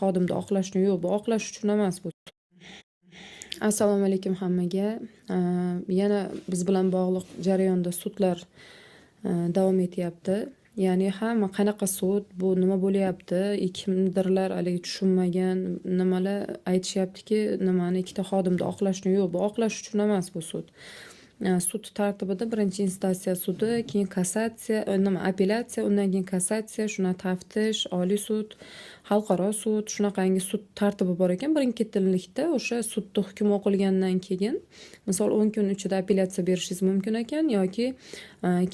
xodimni oqlashni yo'q, bu oqlash uchun emas bu. Assalomu alaykum hammaga. Yana biz bilan bog'liq jarayonda sudlar davom etyapti. Ya'ni hamma qanaqa sud, bu nima bo'lyapti, kimdirlar haligi tushunmagan nimalar aytishyaptiki, nimani ikkita xodimni oqlashni yo'q, bu oqlash uchun emas bu sud. Sud tartibida birinchi instansiya sudi, keyin kassatsiya, apellyatsiya, undan keyin kassatsiya, shuna taftish, oliy sud, xalqaro sud, shunaqangi sud tartibi bor ekan. Birin-ketinlikda o'sha sudda hukm o'qilgandan keyin, misol 10 kun ichida apellyatsiya berishingiz mumkin ekan yoki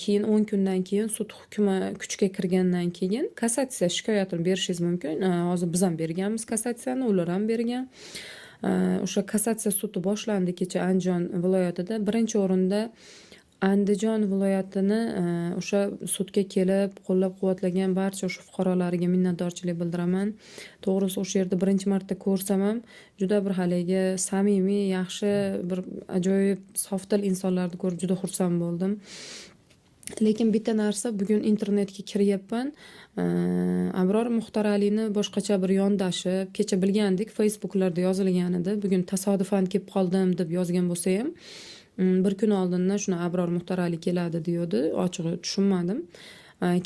keyin 10 kundan keyin sud hukmi kuchga kirgandan keyin kassatsiya shikoyatini berishingiz mumkin. Hozir biz ham berganmiz kassatsiyani, ular ham bergan. O'sha kassatsiya sudi boshlandi kecha Andijon viloyatida. Birinchi o'rinda Andijon viloyatini o'sha sudga kelib qo'llab-quvvatlagan barcha o'sha fuqarolarga minnatdorchilik bildiraman. To'g'risi o'sha yerda birinchi marta ko'rsam ham juda bir haligi samimiy, yaxshi, bir ajoyib sofdil insonlarni ko'rib juda xursand bo'ldim. Lekin bitta narsa, bugun internetga kiryapman. Abror Muxtoralini boshqacha bir yondashib, kecha bilgandik, Facebooklarda yozilgan edi. Bugun tasodifan kelib qoldim deb yozgan bo'lsa ham, bir kun oldindan shuna Abror Muxtorali keladi deyodi. Ochig'i tushunmadim.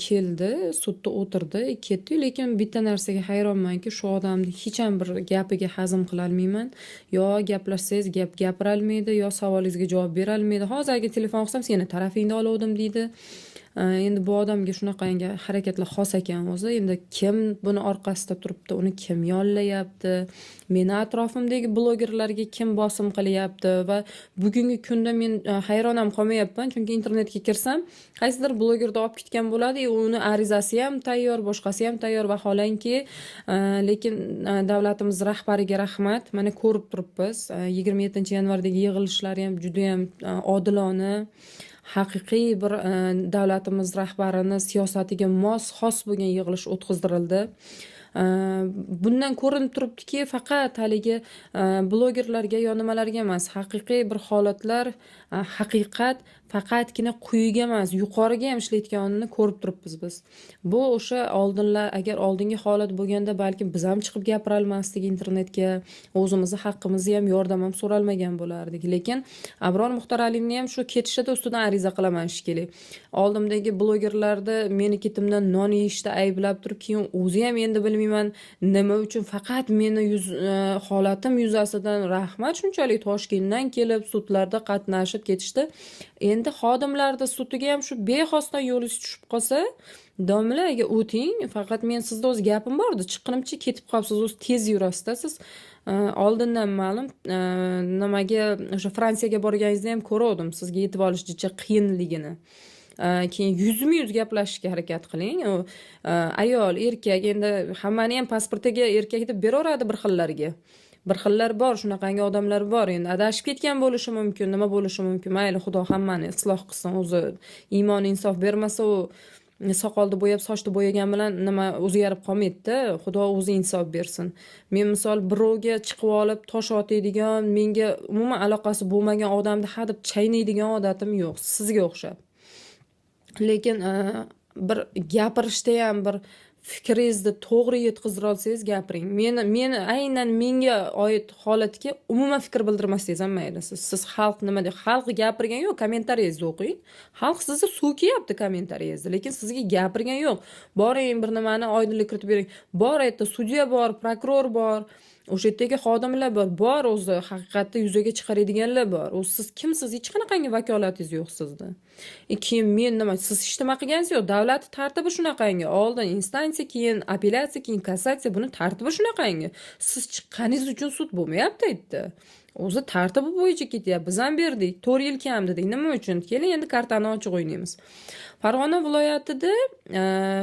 Keldi, sudda o'tirdi, ketdi. Lekin bitta narsaga hayronmanki, shu odamni hech ham bir gapiga hazm qila olmayman. Yo gaplashsangiz gapira olmaydi, yo savolingizga javob bera olmaydi. Hozirgi telefon qilsam seni tarafingni oluvdim deydi. Endi bu odamga shunaqangi harakatlar xos ekan o'zi. Endi kim buni orqasida turibdi, uni kim yollayapti, meni atrofimdagi blogerlarga kim bosim qilyapti va bugungi kunda men hayron ham qolmayapman, chunki internetga kirsam qaysidir blogerda olib ketgan bo'ladi, uni arizasi ham tayyor, boshqasi ham tayyor vaholanki, lekin davlatimiz rahbariga rahmat. Mana ko'rib turibmiz, 27-yanvardagi yig'ilishlari ham juda ham odilona, haqiqiy bir davlatimiz rahbarini siyosatiga xos bo'lgan yig'ilish o'tkazdirildi. Bundan ko'rinib turibdiki, faqat haligi blogerlarga yo nimalarga emas, haqiqiy bir holatlar, haqiqat faqatgina quyiga emas, yuqoriga ham ishlayotganini ko'rib turibmiz biz. Bu o'sha oldinlar, agar oldingi holat bo'lganda balki biz ham chiqib gapira olmasdik internetga, o'zimizni haqqimizni ham yordam ham so'ralmagan bo'lardik. Lekin Abror Muxtoralini ham shu ketishida ustidan ariza qilaman shekilli. Oldimdagi blogerlarni meni ketimdan non yeyishda ayblab turib, keyin o'zi ham endi bilmayman nima uchun faqat meni holatim yuzasidan rahmat shunchalik Toshkentdan kelib sudlarda qatnashib ketishdi. Endi xodimlarda sudiga ham shu bexosdan yo'lingiz tushib qolsa, domlaga o'ting, faqat men sizda o'z gapim bordi, chiqqinimcha ketib qolibsiz, o'z tez yurasiz. Siz oldindan ma'lum nimaga o'sha Fransiyaga borganingizda ham ko'rdim, sizga yetib olish juda qiyinligini. Keyin yuzma-yuz gaplashishga harakat qiling. Ayol, erkak, endi hammani ham pasportiga erkak deb beraveradi bir xillarga. Bir xillar bor, shunaqangi odamlar bor. Endi adashib ketgan bo'lishi mumkin, nima bo'lishi mumkin. Mayli, Xudo hammani isloh qilsin. O'zi iymon insof bermasa, u soqolni bo'yab, sochni bo'yagan bilan nima o'zgarib qolmaydi-da. Xudo o'zi insof bersin. Men misol birovga chiqib olib tosh otadigan, menga umuman aloqasi bo'lmagan odamni hadeb chaynaydigan odatim yo'q, sizga o'xshab. Lekin bir gapirishda ham bir fikringizni to'g'ri yetkazib olsangiz gapiring. Meni aynan menga oid holatga umuman fikr bildirmasangiz ham mayli. Siz xalq nima deydi? Xalq gapirgan yo'q, kommentariyingizni o'qing. Xalq sizni so'kiyapti kommentariyingizni, lekin sizga gapirgan yo'q. Boring bir nimani oydinlik kiritib bering. Bor aytdi, sudya bor, prokuror bor. O'sha yerdagi xodimlar bor, o'zi haqiqatni yuzaga chiqaradiganlar bor. O'zi siz kimsiz? Hech qanaqangi vakolatingiz yo'q sizda. Keyin men nima, siz hech nima qilgansiz yo'q. Davlat tartibi shunaqangi. Oldin instansiya, keyin apellyatsiya, keyin kassatsiya, buni tartibi shunaqangi. Siz chiqqaningiz uchun sud bo'lmayapti aytdi. O'zi tartibi bo'yicha ketyapti. Biz ham berdik. 4 yil kam dedik. Nima uchun? Keling endi kartani ochiq o'ynaymiz. Farg'ona viloyatida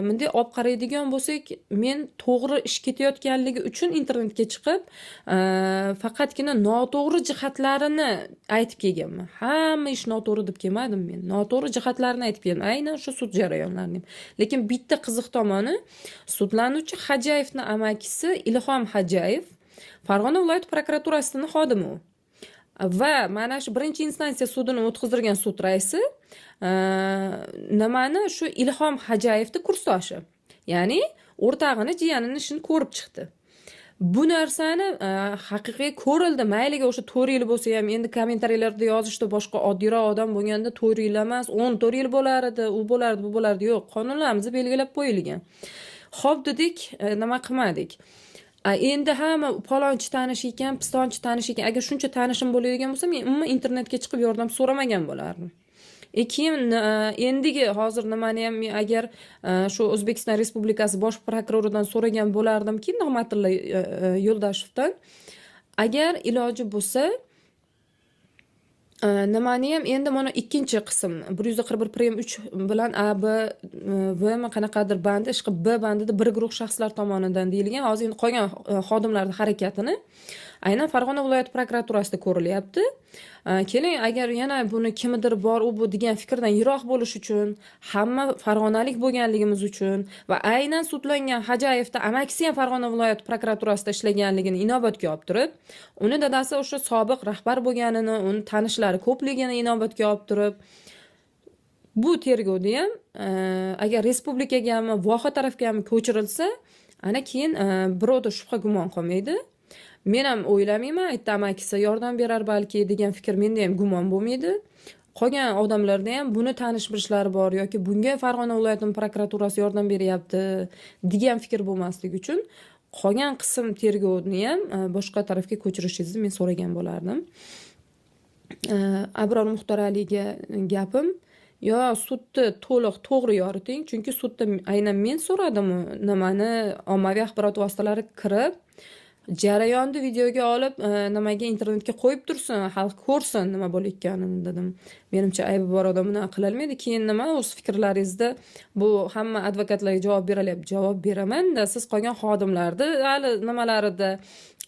bunday olib qaraydigan bo'lsak, men to'g'ri ish ketayotganligi uchun internetga chiqib, faqatgina noto'g'ri jihatlarini aytib kelganman. Hamma ish noto'g'ri deb kelmadim men. Noto'g'ri jihatlarini aytib keldim. Aynan shu sud jarayonlarining. Lekin bitta qiziq tomoni, sudlanuvchi Hajayevning amakisi Ilhom Hajayev Farg'ona viloyat prokuraturasining xodimi. Va mana shu birinchi instansiya sudini o'tkazdirgan sud raisi nimani shu Ilhom Hajayevning kursdoshi. Ya'ni o'rtag'ini, jiyanini ishini ko'rib chiqdi. Bu narsani haqiqiy ko'rildi. Mayliga o'sha 4 yil bo'lsa ham, endi kommentariyalarda yozishdi boshqa oddiyroq odam bo'lganda 4 yil emas, 14 yil bo'lar edi, u bo'lardi, bu bo'lardi. Yo'q, qonunlarimizda belgilab qo'yilgan. Xo'p dedik, nima qilmadik. Endi hamma palonchi tanish ekan, pistonchi tanish ekan. Agar shuncha tanishim bo'ladigan bo'lsa, men umuman internetga chiqib yordam so'ramagan bo'lardim. Keyin endigi hozir nimani ham men agar shu O'zbekiston Respublikasi Bosh prokuroridan so'ragan bo'lardimki, Nig'matilla Yo'ldoshevdan, agar iloji bo'lsa nimani ham endi mana ikkinchi qism 141 prim 3 bilan A, B, V qanaqadir bandi, ishqi B bandida bir guruh shaxslar tomonidan deyilgan. Hozir endi qolgan xodimlarning harakatini aynan Farg'ona viloyat prokuraturasida ko'rilyapti. Keling, agar yana buni kimdir bor u bu degan fikrdan yiroq bo'lish uchun, hamma farg'onalik bo'lganligimiz uchun va aynan sudlangan Hajayevda amakisi ham Farg'ona viloyat prokuraturasida ishlaganligini inobatga olib turib, uni dadasi o'sha sobiq rahbar bo'lganini, uni tanishlari ko'pligini inobatga olib turib, bu tergovda ham agar respublikagami, voha tarafgami ko'chirilsa, ana keyin birovda shubha gumon qolmaydi. Men ham o'ylamayman, aytdi amakisi yordam berar balki degan fikr menda ham gumon bo'lmaydi. Qolgan odamlarda ham buni tanish-bilishlari bor yoki bunga Farg'ona viloyatining prokuraturasi yordam beryapti degan fikr bo'lmasligi uchun qolgan qism tergovni ham boshqa tarafga ko'chirishingizni men so'ragan bo'lardim. Abror Muxtoraliga gapim, yo sudni to'liq to'g'ri yoriting, chunki sudda aynan men so'radim nimani ommaviy axborot vositalari kirib jarayonni videoga olib nimaga internetga qo'yib tursin, xalq ko'rsin nima bo'layotganini dedim. Menimcha aybi bor odam buni qilolmaydi. Keyin nima o'z fikrlaringizda bu hamma advokatlarga javob beralyapti. Javob beraman-da, siz qolgan xodimlarni hali nimalarida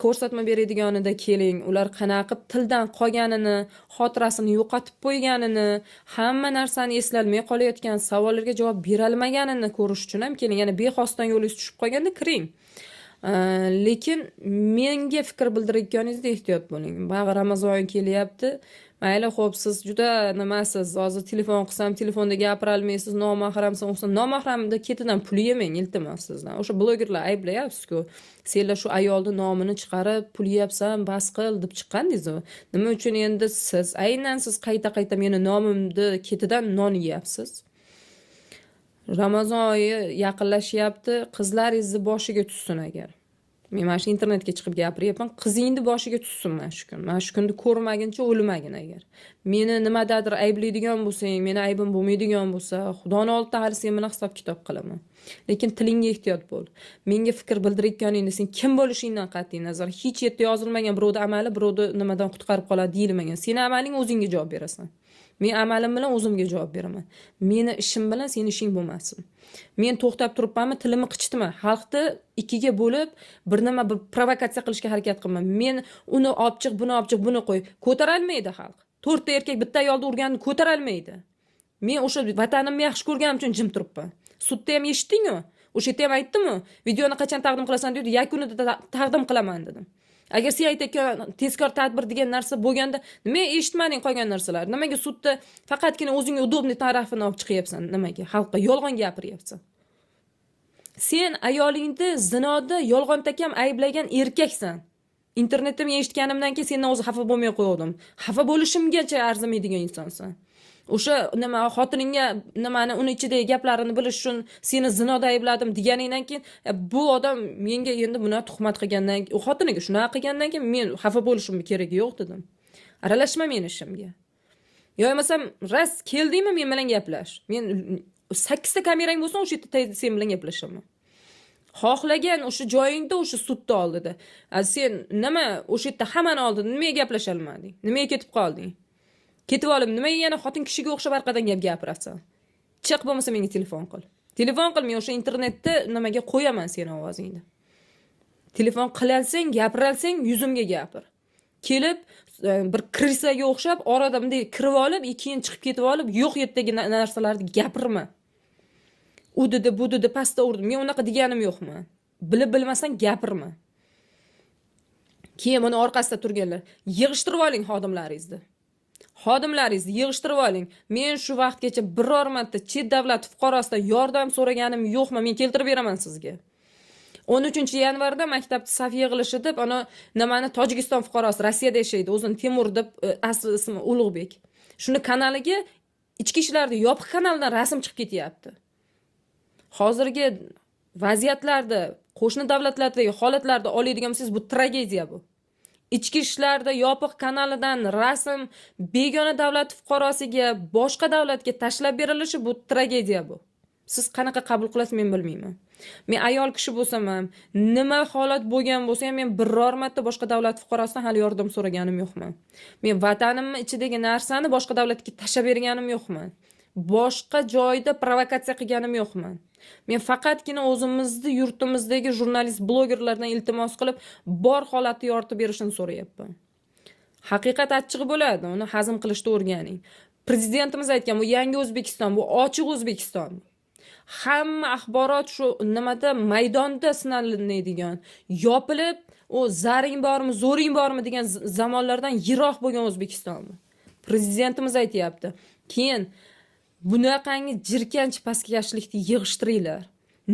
ko'rsatma beradiganida keling, ular qanaqa qilib tildan qolganini, xotirasini yo'qotib qo'yganini, hamma narsani eslolmay qolayotgan, savollarga javob berolmaganini ko'rish uchun ham keling, yana bexosdan yo'lingiz tushib qolganda kiring. Lekin menga fikr bildirayotganingizda ehtiyot bo'ling. Bag'i Ramazon oyi kelyapti. Mayli, xo'p, siz juda nimasiz, hozir telefon qilsam telefonda gapira olmaysiz, nomahramsiz, nomahramda ketidan pul yemang, iltimos sizdan. O'sha blogerlar ayblayapsiz-ku. Senlar shu ayolning nomini chiqarib, pul yeyapsan, bas qil deb chiqqandingiz-ku. Nima uchun endi aynan siz qayta-qayta meni nomimni ketidan non yeyapsiz? Ramazon oyi yaqinlashyapti, qizlaringizni boshiga tushsin agar. Men mana shu internetga chiqib gapiryapman, qizingni boshiga tushsin mana shu kun. Mana shu kunni ko'rmaguncha o'lmagin agar. Meni nimadadir ayblaydigan bo'lsang, meni aybim bo'lmaydigan bo'lsa, Xudoning oldida hali sen bilan hisob-kitob qilaman. Lekin tilingga ehtiyot bo'l. Menga fikr bildirayotganingda sen kim bo'lishingdan qat'iy nazar, hech yerda yozilmagan birovning amali birovni nimadan qutqarib qoladi deyilmagan. Seni amaling o'zingga javob berasan. Men amalim bilan o'zimga javob beraman. Meni ishim bilan sening ishing bo'lmasin. Men to'xtab turibmanmi, tilimni qichitma. Xalqni ikkiga bo'lib, bir nima bir provokatsiya qilishga harakat qilma. Men uni olib chiq, buni olib chiq, buni qo'y. Ko'tarolmaydi xalq. 4 ta erkak bitta ayolni urganini ko'tarolmaydi. Men o'sha vatanimni yaxshi ko'rganim uchun jim turibman. Sudda ham eshitding-ku? O'sha yerda ham aytdim-ku, videoni qachon taqdim qilasan dedi, yakunida taqdim qilaman dedim. Agar sen aytayotgan tezkor tadbir degan narsa bo'lganda, nima eshitmading qolgan narsalar? Nimaga sudda faqatgina o'zingga udobniy tarafini olib chiqyapsan? Nimaga xalqqa yolg'on gapiryapsan? Sen ayolingni zinoda yolg'ontakam ayblagan erkaksan. Internetda men eshitganimdan keyin sendan o'zi xafa bo'lmay qo'ydim. Xafa bo'lishimgacha arzimaydigan insonsan. O'sha nima xotiningga nimani uni ichidagi gaplarini bilish uchun seni zinoda aybladim deganingdan keyin bu odam menga endi buni tuhmat qilgandan keyin, xotiniga shunaqa qilgandan keyin men xafa bo'lishim kerak yo'q dedim. Aralashma men ishimga. Yo'qmasam ras keldingmi men bilan gaplash. Men 8 ta kamerang bo'lsa o'sha yerda sen bilan gaplashaman. Xohlagan o'sha joyingda o'sha sudda oldida. Sen nima o'sha yerda hammani oldida nimaga gaplasha olmading? Nimaga ketib qolding? Ketib olib, nimaga yana xotin kishiga o'xshab orqadan gap gapirasan? Chiq bo'lmasa menga telefon qil. Telefon qil, men o'sha internetda nimaga qo'yaman seni ovozingni. Telefon qilalsang, gapiralsang, yuzimga gapir. Kelib bir krisaga o'xshab orada bunday kirib olib, keyin chiqib ketib olib, yo'q yerdagi narsalarni gapirma. U dedi, bu dedi, pastda urdim. Men unaqa deganim yo'qman. Bilib bilmasang gapirma. Keyin buni orqasida turganlar, yig'ishtirib oling xodimlaringizni. Xodimlaringizni yig'ishtirib oling. Men shu vaqtgacha biror marta chet davlat fuqarosidan yordam so'raganim yo'qmi? Men keltirib beraman sizga. 13-yanvarda maktabda saf yig'ilishi deb ana nimani Tojikiston fuqarosi Rossiyada yashaydi, o'zini Temur deb asli ismi Ulug'bek. Shuni kanaliga ichki ishlarda yopiq kanaldan rasm chiqib ketyapti. Hozirgi vaziyatlarda, qo'shni davlatlardagi holatlarda oladigan bo'lsangiz, bu tragediya bu. Ichki ishlarda yopiq kanalidan rasm begona davlat fuqarosiga, boshqa davlatga tashlab berilishi bu tragediya bu. Siz qanaqa qabul qilasiz men bilmayman. Men ayol kishi bo'lsam ham, nima holat bo'lgan bo'lsa ham men biror marta boshqa davlat fuqarosidan hali yordam so'raganim yo'qman. Men vatanimni ichidagi narsani boshqa davlatga tashlab berganim yo'qman. Boshqa joyda provokatsiya qilganim yo'qman. Men faqatgina o'zimizni yurtimizdagi jurnalist, blogerlardan iltimos qilib, bor holatni yoritib berishini so'rayapman. Haqiqat achchig'i bo'ladi, uni hazm qilishni o'rganing. Prezidentimiz aytgan, bu yangi O'zbekiston, bu ochiq O'zbekiston. Hamma axborot shu nimada maydonda sinaladigan, yopilib, o zaring bormi, zo'ring bormi degan zamonlardan yiroq bo'lgan O'zbekiston bu. Prezidentimiz aytayapti. Keyin bunaqangi jirkanch pastkashlikni yig'ishtiringlar.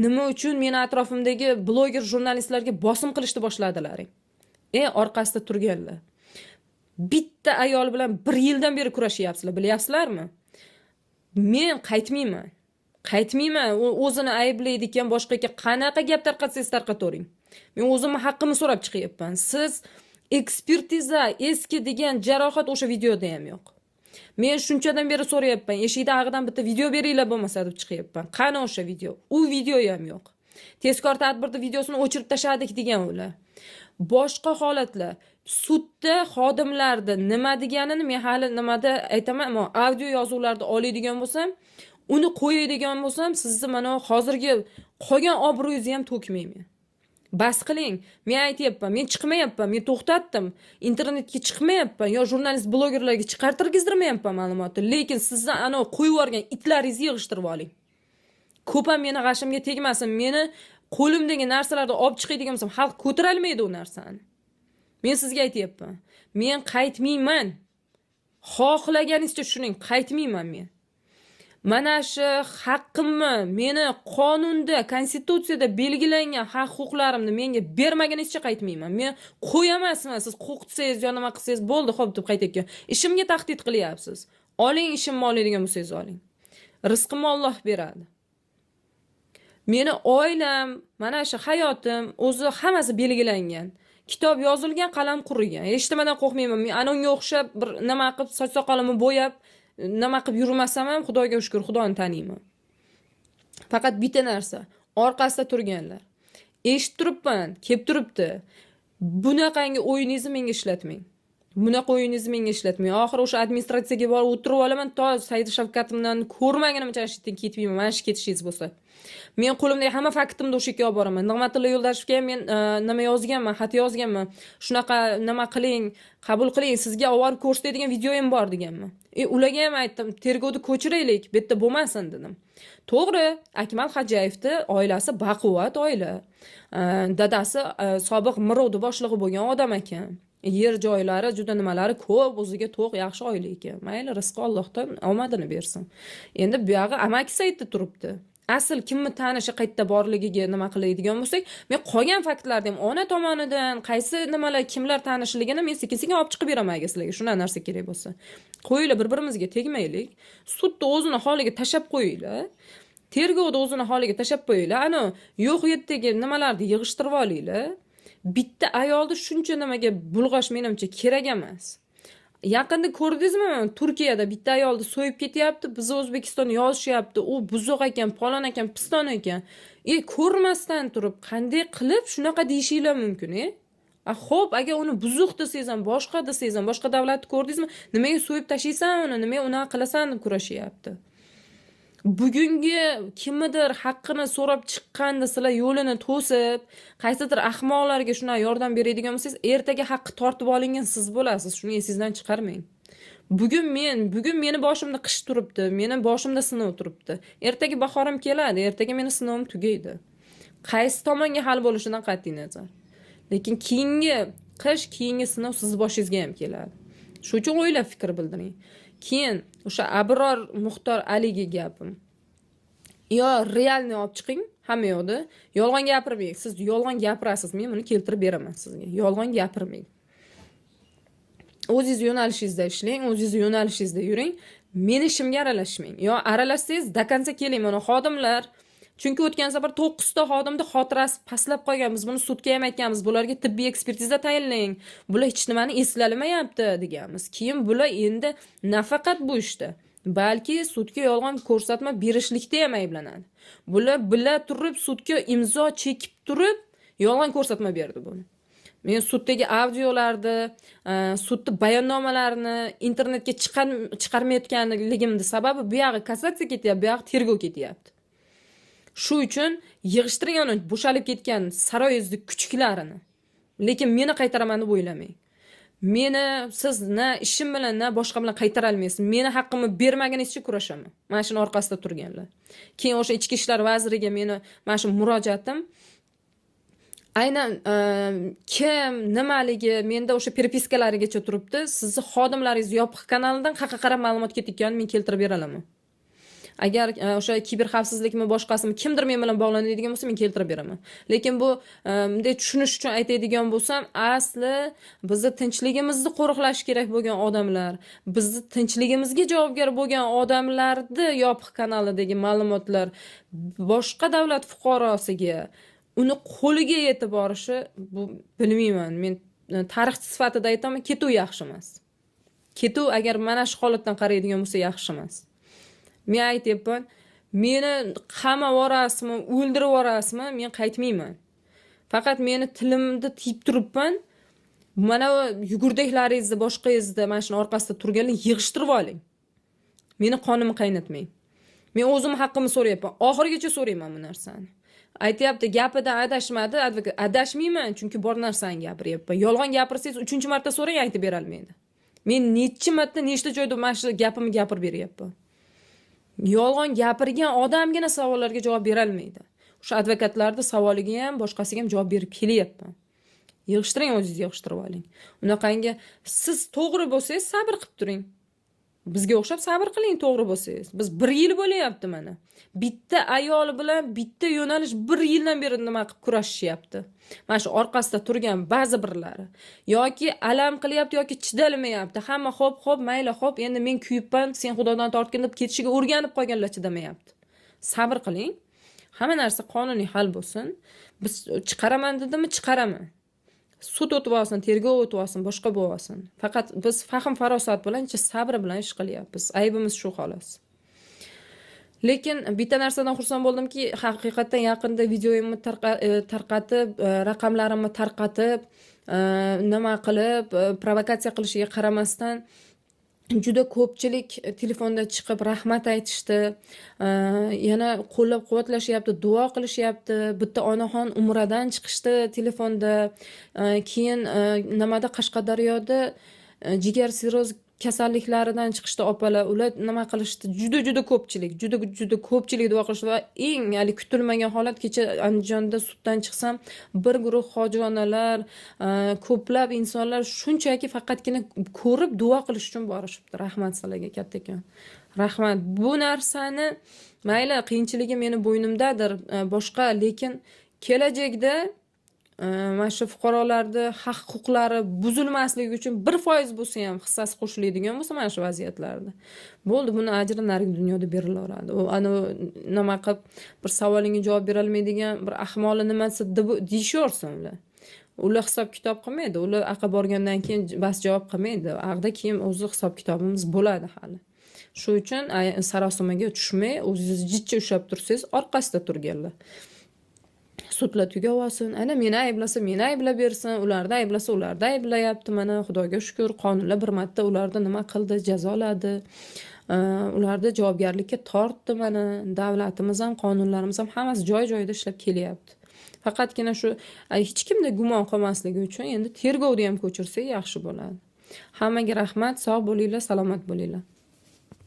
Nima uchun meni atrofimdagi bloger jurnalistlarga bosim qilishni boshladilaring? Orqasida turganlar. Bitta ayol bilan 1 yildan beri kurashyapsizlar, bilyapsizlarmi? Men qaytmayman. Qaytmayman. O'zini ayblaydigan boshqaga qanaqa gap tarqatsangiz tarqatavering. Men o'zimni haqqimni so'rab chiqyapman. Siz ekspertiza eski degan jarohat o'sha videoda ham yo'q. Men shunchadan beri so'rayapman, eshikda ag'idan bitta video beringlar bo'lmasa deb chiqyapman. Qani o'sha video? U video ham yo'q. Tezkor tadbirda videosini o'chirib tashladik degan ular. Boshqa holatlar, sudda xodimlarda nima deganini men hali nimada aytaman, ammo audio yozuvlarda oladigan bo'lsam, uni qo'yadigan bo'lsam, sizni mana hozirgi qolgan obro'yingizni ham to'kmayman. Bas qiling. Men aytayapman, men chiqmayapman, men to'xtatdim. Internetga chiqmayapman, yo jurnalist blogerlarga chiqartirgizdirmayapman ma'lumotni, lekin sizni ana qo'yib yuborgan itlaringizni yig'ishtirib oling. Ko'p ham meni g'ashimga tegmasin. Meni qo'limdagi narsalarni olib chiqadigan bo'lsam, xalq ko'tara olmaydi u narsani. Men sizga aytayapman. Men qaytmayman. Xohlaganingizcha tushuning, qaytmayman men. Mana shu haqqimni, meni qonunda, konstitutsiyada belgilangan haq-huquqlarimni menga bermaganingizcha qaytmayman. Men qo'yamasman, siz qo'rqitsangiz yo nima qilsangiz bo'ldi, xo'p deb qaytayotgan. Ishimga tahdid qilyapsiz. Oling, ishimni oladigan bo'lsangiz oling. Rizqimni Alloh beradi. Meni oilam, mana shu hayotim o'zi hammasi belgilangan. Kitob yozilgan, qalam qurigan. Hech nimadan qo'rqmayman. Men ana unga o'xshab bir nima qilib soch soqolimni bo'yab nima qilib yurmasam ham Xudoga shukr, Xudoni taniyman. Faqat bitta narsa, orqasida turganlar. Eshitib turibman, kelib turibdi. Bunaqangi o'yiningizni menga ishlatmang. Bunaqa o'yiningizni menga ishlatmang. Oxiri o'sha administratsiyaga borib o'tirib olaman, to Said Shavkatimdan ko'rmaganimcha ashitdan ketmayman. Mana shu ketishingiz bo'lsa. Men qo'limdagi hamma faktimni o'sha yerga olib boraman. Nig'matilla Yo'ldashevga ham men nima yozganman, xat yozganman. Shunaqa nima qiling, qabul qiling, sizga olib ko'rsatadigan videoyim bor deganman. Ularga ham aytdim, tergovni ko'chiraylik, bu yerda bo'lmasin dedim. To'g'ri, Akmal Hajayevni oilasi baquvvat oila. Dadasi sobiq Mirovni boshlig'i bo'lgan odam ekan. Yer joylari juda nimalari ko'p, o'ziga to'q yaxshi oila ekan. Mayli, rizqi Allohdan omadini bersin. Endi bu yog'i amakisi aytib turibdi. Asl kimni tanishi qayerda borligiga nima qiladigan bo'lsak, men qolgan faktlarni ham ona tomonidan qaysi nimalar kimlar tanishligini men sekin-sekin olib chiqib beraman agar sizlarga shuna narsa kerak bo'lsa. Qo'yinglar, bir-birimizga tegmaylik. Sudni o'zini holiga tashab qo'yinglar. Tergovni o'zini holiga tashab qo'yinglar. Ana yo'q yerdagi nimalarni yig'ishtirib olinglar. Bitta ayolni shuncha nimaga bulg'ash menimcha kerak emas. Yaqinda ko'rdingizmi? Turkiyada bitta ayolni so'yib ketyapti, biz O'zbekiston yozishyapti. U buzuq ekan, falon ekan, piston ekan. Ko'rmasdan turib, qanday qilib shunaqa deyishinglar mumkin, Xo'p, agar uni buzuq desangiz ham, boshqa desangiz ham, boshqa davlatni ko'rdingizmi? Nimaga so'yib tashlaysan uni? Nimaga unaqa qilasan deb kurashyapti. Bugungi kimnidir haqqini so'rab chiqqanda sizlar yo'lini to'sib, qaysidir ahmoqlarga shuna yordam beradigan bo'lsangiz, ertaga haqqi tortib olingan siz bo'lasiz. Shuni esingizdan chiqarmang. Bugun meni boshimda qish turibdi, meni boshimda sinov turibdi. Ertaga bahorim keladi, ertaga meni sinovim tugaydi. Qaysi tomonga hal bo'lishidan qat'iy nazar. Lekin keyingi qish, keyingi sinov siz boshingizga ham keladi. Shuning uchun o'ylab fikr bildiring. Keyin o'sha Abror Muxtor Aliga gapim. Yo realni olib chiqing, Hamma yoqda yolg'on gapirmang. Siz yolg'on gapirasiz, men buni keltirib beraman sizga. Yolg'on gapirmang. O'zingiz yo'nalishingizda ishlang, o'zingiz yo'nalishingizda yuring. Meni ishimga aralashmang. Yo aralashsangiz do konca keling, mana xodimlar. Chunki o'tgan safar 9 ta xodimning xotirasi pastlab qolgan. Biz buni sudga ham aytganmiz. Bularga tibbiy ekspertiza tayinlang. Bular hech nimani eslalamayapti deganmiz. Keyin bular endi nafaqat bu ishda, balki sudga yolg'on ko'rsatma berishlikda ham ayblanadi. Bular bila turib sudga imzo chekib turib yolg'on ko'rsatma berdi buni. Men suddagi audiolarni, sudni bayonnomalarini internetga chiqarmayotganligimning sababi bu yog'i kassatsiya ketyapti, bu yog'i tergov ketyapti. Shu uchun yig'ishtiring uni bo'shalib ketgan saroyingizni kuchuklarini. Lekin meni qaytaraman deb o'ylamang. Meni siz na ishim bilan, na boshqa bilan qaytara olmaysiz. Meni haqqimni bermaguningizcha kurashaman. Mana shuni orqasida turganlar. Keyin o'sha ichki ishlar vaziriga meni mana shu murojaatim aynan kim, nimaligi menda o'sha perpiskalarigacha turibdi. Sizni xodimlaringiz yopiq kanalidan qayerga qarab ma'lumot ketayotganini men keltirib bera olaman. Agar o'sha kiber xavfsizlikmi boshqasimi kimdir men bilan bog'lanadigan bo'lsa, men keltirib beraman. Lekin bu bunday tushunish uchun aytadigan bo'lsam, asli bizni tinchligimizni qo'riqlash kerak bo'lgan odamlar, bizni tinchligimizga javobgar bo'lgan odamlarni yopiq kanalidagi ma'lumotlar boshqa davlat fuqarosiga uni qo'liga yetib borishi, bu bilmayman. Men tarixchi sifatida aytaman, ketuv yaxshi emas. Ketuv agar mana shu holatdan qaraydigan bo'lsa yaxshi emas. Men aytyapman, meni qamab yuborasizmi, o'ldirib yuborasizmi, men qaytmayman. Faqat meni tilimni tiyib turibman. Mana yugurdaklaringizni, boshqangizni mana shuni orqasida turganlar yig'ishtirib oling. Meni qonimni qaynatmang. Men o'zim haqqimni so'rayapman. Oxirigacha so'rayman bu narsani. Aytyapti, gapidan adashmadi, advokat. Adashmayman, chunki bor narsani gapiryapman. Yolg'on gapirsangiz 3-marta so'rang, aytib bera olmaydi. Men necha marta, nechta joyda mana shu gapimni gapirib beryapman. Yolg'on gapirgan odamgina savollarga javob bera olmaydi. O'sha advokatlarning savoliga ham, boshqasiga ham javob berib kelyapman. Yig'ishtiring, o'zingiz yig'ishtirib oling. Unaqangi siz to'g'ri bo'lsangiz sabr qilib turing. Bizga o'xshab sabr qiling, to'g'ri bo'lsangiz. Biz 1 yil bo'layapti mana. Bitta ayol bilan bitta yo'nalish 1 yildan beri nima qilib kurashishyapti. Mana shu orqasida turgan ba'zi birlari yoki alam qilyapti yoki chidalmayapti. Hamma xo'p, mayli, xo'p, endi men kuyibman, sen xudodan tortgin deb ketishiga o'rganib qolganlar chidamayapti. Sabr qiling. Hamma narsa qonuniy hal bo'lsin. Biz chiqaraman dedimmi, chiqaraman. Sud o'tib olsin, tergov o'tib olsin, boshqa bo'lsin. Faqat biz fahm farosat bilan, sabr bilan ish qilyapmiz. Aybimiz shu xolos. Lekin bitta narsadan xursand bo'ldimki, haqiqatan yaqinda videoyimni tarqatib, raqamlarimni tarqatib, nima qilib, provokatsiya qilishiga qaramasdan juda ko'pchilik telefonda chiqib rahmat aytishdi. Yana qo'llab-quvvatlashyapti, duo qilishyapti. Bitta onaxon umradan chiqishdi telefonda. Keyin nimada Qashqadaryoda jigar siroz kasalliklaridan chiqishdi opalar. Ular nima qilishdi? Juda ko'pchilik, juda ko'pchilik duo qilishdi va eng kutilmagan holat kecha Andijonda suddan chiqsam, bir guruh hoji onalar, ko'plab insonlar shunchaki faqatgina ko'rib duo qilish uchun borishibdi. Rahmat sizlarga kattakon. Rahmat. Bu narsani mayli qiyinchiligi meni bo'ynimdadir, boshqa, lekin kelajakda mana shu fuqarolarning haq-huquqlari buzilmasligi uchun 1% bo'lsa ham hissasi qo'shiladigan bo'lsa mana shu vaziyatlarda. Bo'ldi, buni ajri narigi dunyoda berilaveradi. U nima qilib bir savolingga javob bera olmaydigan bir ahmoqli nimasi deyishaversin ular. Ular hisob kitob qilmaydi. Ular aql borgandan keyin bas javob qilmaydi. Aqda keyin o'zi hisob kitobimiz bo'ladi hali. Shu uchun sarosimaga tushmay, o'zingizni jiddiy ushlab tursangiz, orqasida turganlar. Sudlar tugab olsin. Ana meni ayblasa, meni ayblab bersin. Ularni ayblasa, ularni ayblayapti. Mana Xudoga shukr, qonunlar bir marta ularni nima qildi, jazoladi. Ularni javobgarlikka tortdi. Mana davlatimiz ham, qonunlarimiz ham hammasi joy-joyida ishlab kelyapti. Faqatgina shu hech kimda gumon qolmasligi uchun endi tergovni ham ko'chirsak yaxshi bo'ladi. Hammaga rahmat, sog' bo'linglar, salomat bo'linglar.